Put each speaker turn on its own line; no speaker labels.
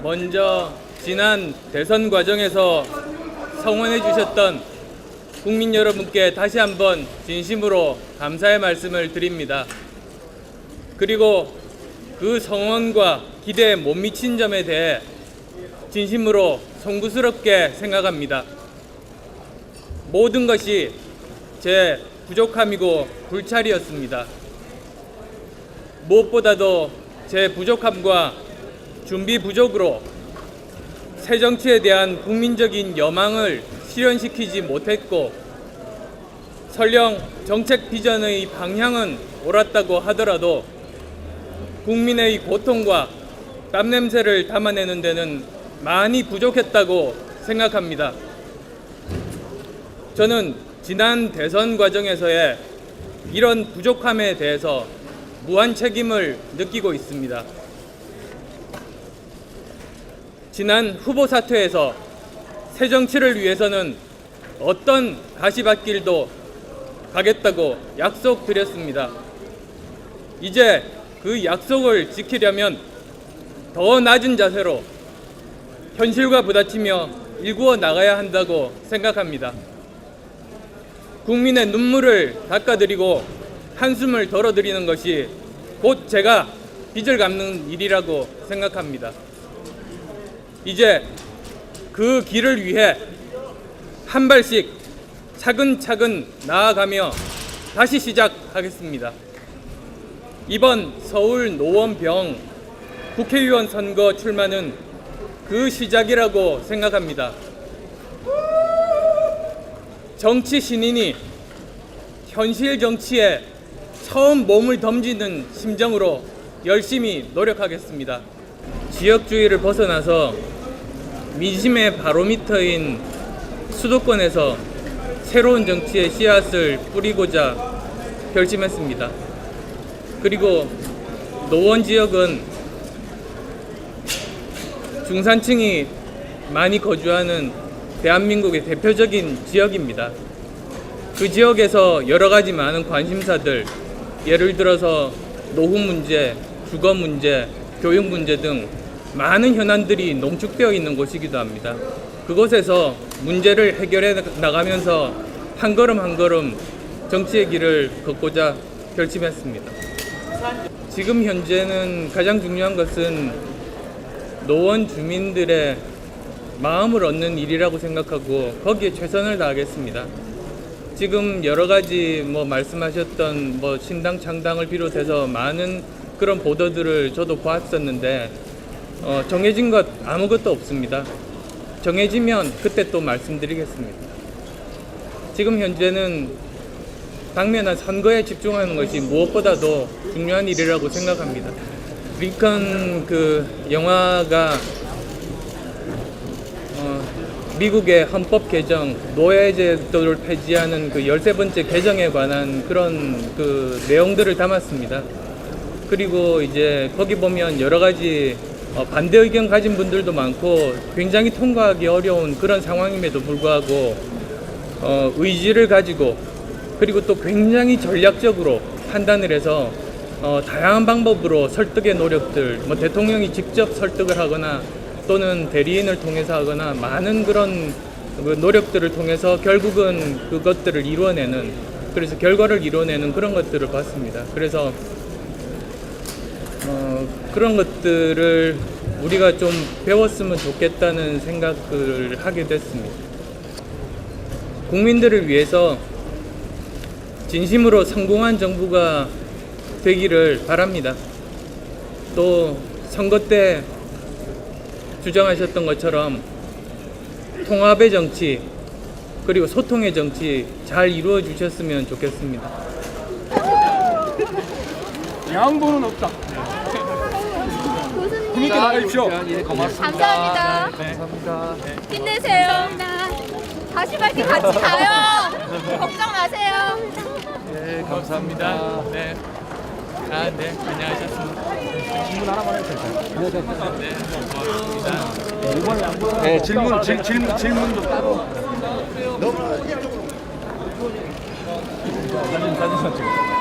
먼저 지난 대선 과정에서 성원해 주셨던 국민 여러분께 다시 한번 진심으로 감사의 말씀을 드립니다. 그리고 그 성원과 기대에 못 미친 점에 대해 진심으로 송구스럽게 생각합니다. 모든 것이 제 부족함이고 불찰이었습니다. 무엇보다도 제 부족함과 준비 부족으로 새정치에 대한 국민적인 여망을 실현시키지 못했고, 설령 정책 비전의 방향은 옳았다고 하더라도 국민의 고통과 땀냄새를 담아내는 데는 많이 부족했다고 생각합니다. 저는 지난 대선 과정에서의 이런 부족함에 대해서 무한 책임을 느끼고 있습니다. 지난 후보 사퇴에서 새정치를 위해서는 어떤 가시밭길도 가겠다고 약속드렸습니다. 이제 그 약속을 지키려면 더 낮은 자세로 현실과 부딪히며 일구어 나가야 한다고 생각합니다. 국민의 눈물을 닦아드리고 한숨을 덜어드리는 것이 곧 제가 빚을 갚는 일이라고 생각합니다. 이제 그 길을 위해 한 발씩 차근차근 나아가며 다시 시작하겠습니다. 이번 서울 노원병 국회의원 선거 출마는 그 시작이라고 생각합니다. 정치 신인이 현실 정치에 처음 몸을 던지는 심정으로 열심히 노력하겠습니다. 지역주의를 벗어나서 민심의 바로미터인 수도권에서 새로운 정치의 씨앗을 뿌리고자 결심했습니다. 그리고 노원 지역은 중산층이 많이 거주하는 대한민국의 대표적인 지역입니다. 그 지역에서 여러 가지 많은 관심사들, 예를 들어서 노후 문제, 주거 문제, 교육 문제 등 많은 현안들이 농축되어 있는 곳이기도 합니다. 그곳에서 문제를 해결해 나가면서 한 걸음 한 걸음 정치의 길을 걷고자 결심했습니다. 지금 현재는 가장 중요한 것은 노원 주민들의 마음을 얻는 일이라고 생각하고 거기에 최선을 다하겠습니다. 지금 여러 가지 말씀하셨던 신당 창당을 비롯해서 많은 그런 보도들을 저도 봤었는데 정해진 것 아무것도 없습니다. 정해지면 그때 또 말씀드리겠습니다. 지금 현재는 당면한 선거에 집중하는 것이 무엇보다도 중요한 일이라고 생각합니다. 링컨 영화가 미국의 헌법 개정, 노예제도를 폐지하는 13번째 개정에 관한 그런 내용들을 담았습니다. 그리고 이제 거기 보면 여러 가지 반대 의견 가진 분들도 많고 굉장히 통과하기 어려운 그런 상황임에도 불구하고 의지를 가지고 그리고 또 굉장히 전략적으로 판단을 해서 다양한 방법으로 설득의 노력들, 대통령이 직접 설득을 하거나 또는 대리인을 통해서 하거나 많은 그런 노력들을 통해서 결국은 그것들을 이루어내는, 그래서 결과를 이루어내는 그런 것들을 봤습니다. 그래서 그런 것들을 우리가 좀 배웠으면 좋겠다는 생각을 하게 됐습니다. 국민들을 위해서 진심으로 성공한 정부가 되기를 바랍니다. 또 선거 때 주장하셨던 것처럼 통합의 정치 그리고 소통의 정치 잘 이루어 주셨으면 좋겠습니다.
양보는 없다. 국민께 나가십시오.
예, 고맙습니다.
감사합니다.
네, 감사합니다.
힘내세요. 다시 밝게 같이 가요. 걱정 마세요.
네, 감사합니다.
네. 네, 안녕하셨습니다.
질문 하나만 해도 될까요?
네, 고맙습니다.
네, 질문도 따로.
사진 찍어.